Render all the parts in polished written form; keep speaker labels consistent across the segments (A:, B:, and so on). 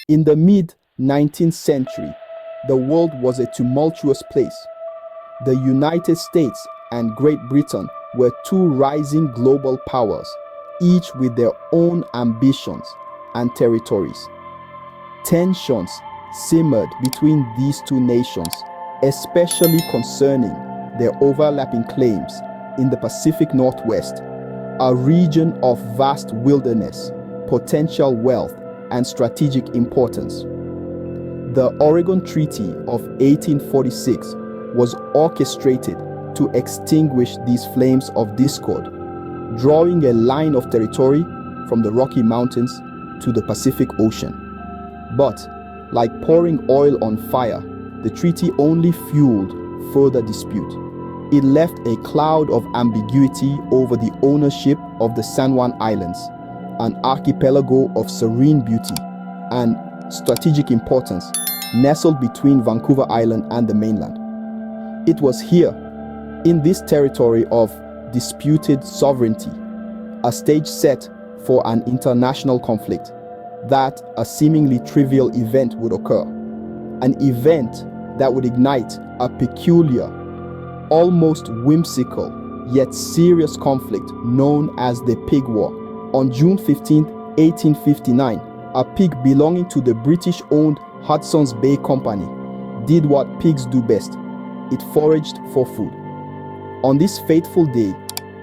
A: In the mid-19th century, the world was a tumultuous place. The United States and Great Britain were two rising global powers, each with their own ambitions and territories. Tensions simmered between these two nations, especially concerning their overlapping claims in the Pacific Northwest, a region of vast wilderness, potential wealth, and strategic importance. The Oregon Treaty of 1846 was orchestrated to extinguish these flames of discord, drawing a line of territory from the Rocky Mountains to the Pacific Ocean. But, like pouring oil on fire, the treaty only fueled further dispute. It left a cloud of ambiguity over the ownership of the San Juan Islands, an archipelago of serene beauty and strategic importance nestled between Vancouver Island and the mainland. It was here, in this territory of disputed sovereignty, a stage set for an international conflict, that a seemingly trivial event would occur. An event that would ignite a peculiar, almost whimsical, yet serious conflict known as the Pig War. On June 15, 1859, a pig belonging to the British-owned Hudson's Bay Company did what pigs do best. It foraged for food. On this fateful day,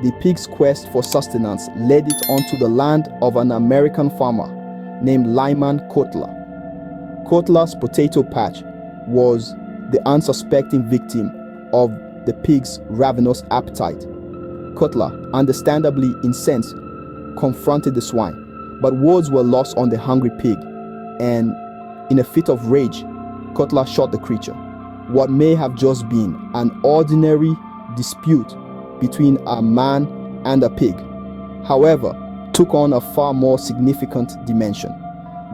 A: the pig's quest for sustenance led it onto the land of an American farmer named Lyman Cutler. Cutler's potato patch was the unsuspecting victim of the pig's ravenous appetite. Cutler, understandably incensed, confronted the swine, but words were lost on the hungry pig, and in a fit of rage, Cutler shot the creature. What may have just been an ordinary dispute between a man and a pig, however, took on a far more significant dimension.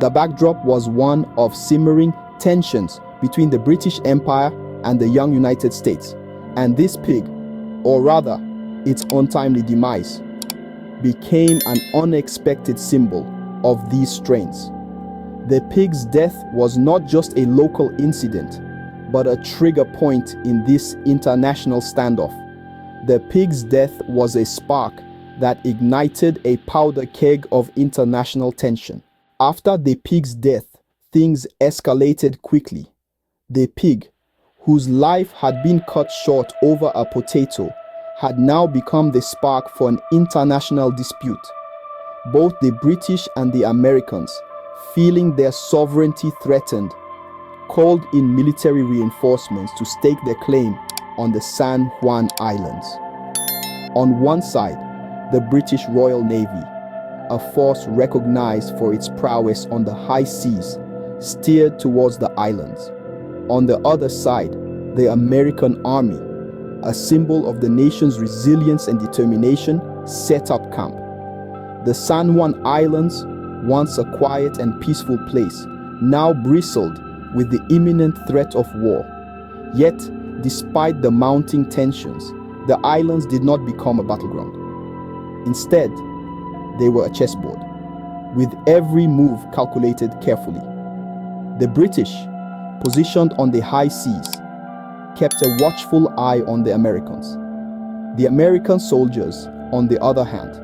A: The backdrop was one of simmering tensions between the British Empire and the young United States, and this pig, or rather its untimely demise, became an unexpected symbol of these strains. The pig's death was not just a local incident, but a trigger point in this international standoff. The pig's death was a spark that ignited a powder keg of international tension. After the pig's death, things escalated quickly. The pig, whose life had been cut short over a potato, had now become the spark for an international dispute. Both the British and the Americans, feeling their sovereignty threatened, called in military reinforcements to stake their claim on the San Juan Islands. On one side, the British Royal Navy, a force recognized for its prowess on the high seas, steered towards the islands. On the other side, the American Army, a symbol of the nation's resilience and determination, set up camp. The San Juan Islands, once a quiet and peaceful place, now bristled with the imminent threat of war. Yet, despite the mounting tensions, the islands did not become a battleground. Instead, they were a chessboard, with every move calculated carefully. The British, positioned on the high seas, kept a watchful eye on the Americans. The American soldiers, on the other hand,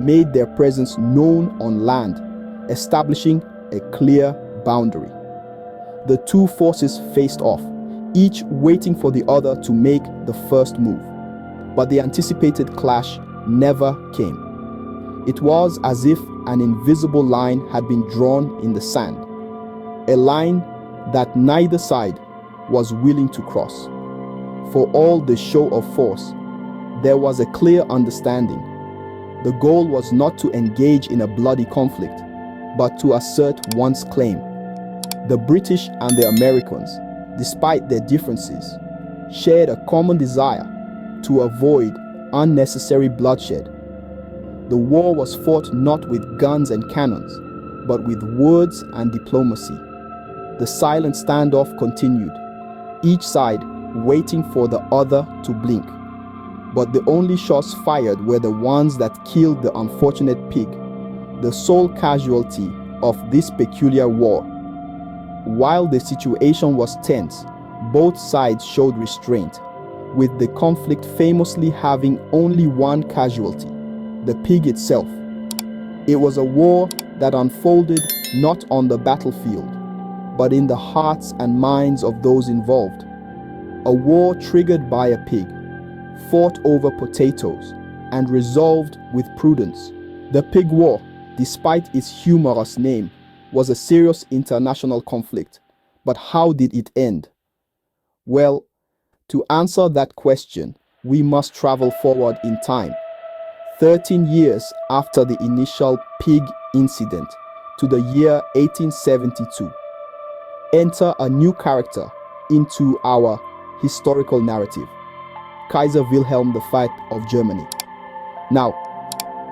A: made their presence known on land, establishing a clear boundary. The two forces faced off, each waiting for the other to make the first move. But the anticipated clash never came. It was as if an invisible line had been drawn in the sand, a line that neither side was willing to cross. For all the show of force, there was a clear understanding. The goal was not to engage in a bloody conflict, but to assert one's claim. The British and the Americans, despite their differences, shared a common desire to avoid unnecessary bloodshed. The war was fought not with guns and cannons, but with words and diplomacy. The silent standoff continued, each side waiting for the other to blink. But the only shots fired were the ones that killed the unfortunate pig, the sole casualty of this peculiar war, While the situation was tense, both sides showed restraint, with the conflict famously having only one casualty, the pig itself. It was a war that unfolded not on the battlefield, but in the hearts and minds of those involved. A war triggered by a pig, fought over potatoes, and resolved with prudence. The Pig War, despite its humorous name, was a serious international conflict. But how did it end? Well, to answer that question, we must travel forward in time, 13 years after the initial pig incident, to the year 1872. Enter a new character into our historical narrative, Kaiser Wilhelm V of Germany. Now,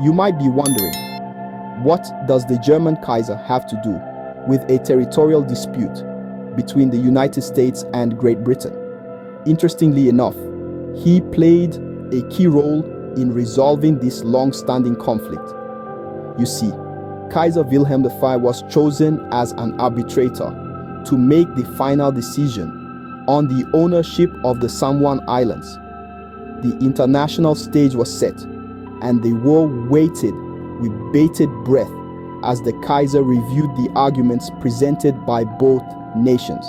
A: you might be wondering, what does the German Kaiser have to do with a territorial dispute between the United States and Great Britain? Interestingly enough, he played a key role in resolving this long-standing conflict. You see, Kaiser Wilhelm V was chosen as an arbitrator to make the final decision on the ownership of the San Juan Islands. The international stage was set, and the world waited with bated breath as the Kaiser reviewed the arguments presented by both nations.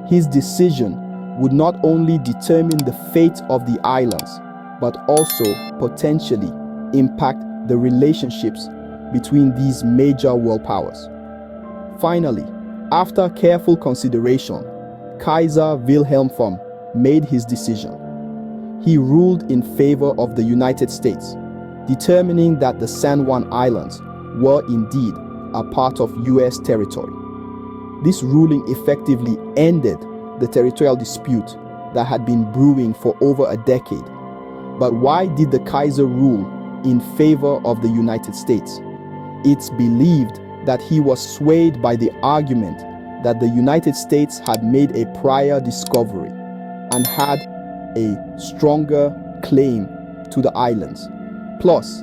A: His decision would not only determine the fate of the islands, but also potentially impact the relationships between these major world powers. Finally, after careful consideration, Kaiser Wilhelm I made his decision. He ruled in favor of the United States, determining that the San Juan Islands were indeed a part of US territory. This ruling effectively ended the territorial dispute that had been brewing for over a decade. But why did the Kaiser rule in favor of the United States? It's believed that he was swayed by the argument that the United States had made a prior discovery and had a stronger claim to the islands. Plus,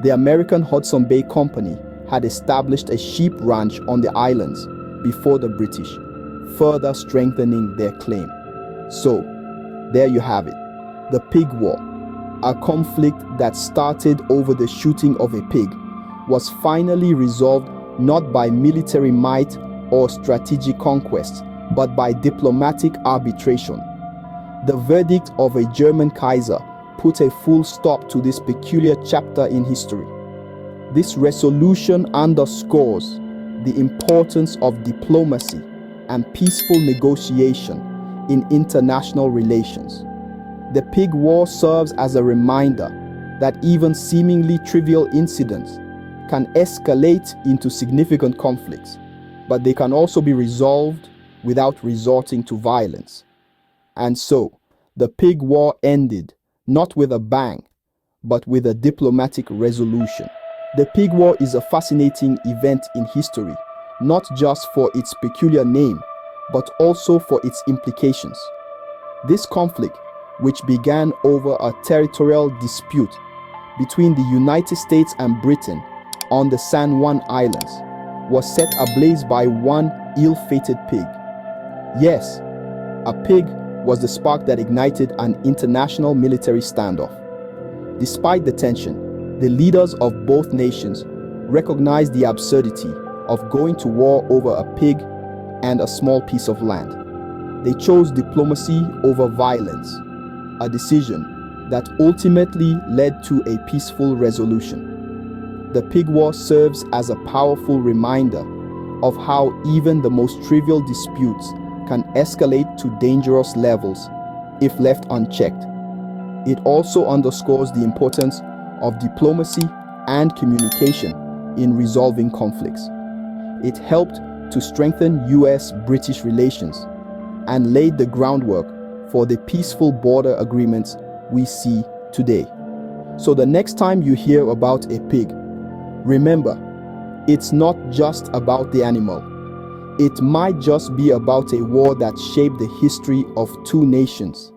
A: the American Hudson Bay Company had established a sheep ranch on the islands before the British, further strengthening their claim. So, there you have it, the Pig War, a conflict that started over the shooting of a pig, was finally resolved not by military might or strategic conquest, but by diplomatic arbitration. The verdict of a German Kaiser put a full stop to this peculiar chapter in history. This resolution underscores the importance of diplomacy and peaceful negotiation in international relations. The Pig War serves as a reminder that even seemingly trivial incidents can escalate into significant conflicts, but they can also be resolved without resorting to violence. And so, the Pig War ended not with a bang, but with a diplomatic resolution. The Pig War is a fascinating event in history, not just for its peculiar name, but also for its implications. This conflict, which began over a territorial dispute between the United States and Britain on the San Juan Islands, was set ablaze by one ill-fated pig. Yes, a pig was the spark that ignited an international military standoff. Despite the tension, the leaders of both nations recognized the absurdity of going to war over a pig and a small piece of land. They chose diplomacy over violence, a decision that ultimately led to a peaceful resolution. The Pig War serves as a powerful reminder of how even the most trivial disputes can escalate to dangerous levels if left unchecked. It also underscores the importance of diplomacy and communication in resolving conflicts. It helped to strengthen US-British relations and laid the groundwork for the peaceful border agreements we see today. So the next time you hear about a pig, remember, it's not just about the animal. It might just be about a war that shaped the history of two nations.